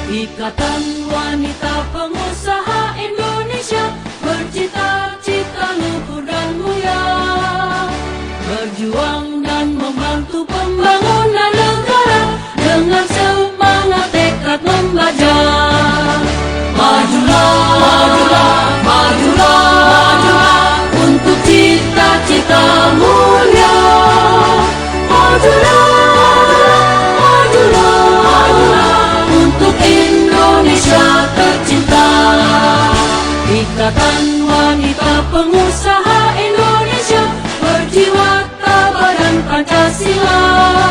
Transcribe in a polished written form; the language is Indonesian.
Ikatan Wanita Pengusaha Indonesia bercita-cita luhur dan mulia, berjuang dan membantu pembangunan negara dengan semangat tekad membaca. Majulah, majulah, majulah, majulah untuk cita-cita mulia. Majulah, majulah, majulah untuk Indonesia tercinta. Ikatan Wanita Pengusaha Indonesia berjiwa tabaran Pancasila.